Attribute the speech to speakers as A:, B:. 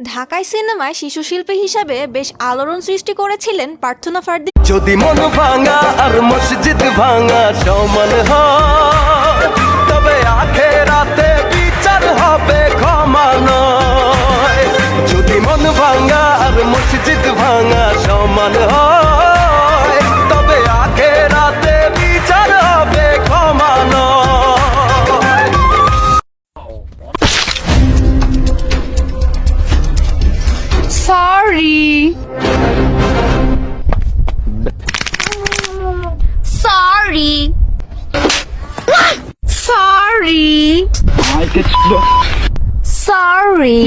A: ঢাকাই সিনেমায় শিশু শিল্পী হিসাবে বেশ আলোড়ন সৃষ্টি করেছিলেন প্রার্থনা ফারদিন।
B: যদি মন ভাঙা আর মসজিদ ভাঙা সমান হয়, তবে আখেরাতে বিচার হবে ক্ষমা নয়। যদি মন ভাঙা আর মসজিদ ভাঙা সমান হয়, তবে আখেরাতে বিচার হবে ক্ষমা নয়।
C: Sorry. Sorry. Sorry. Sorry.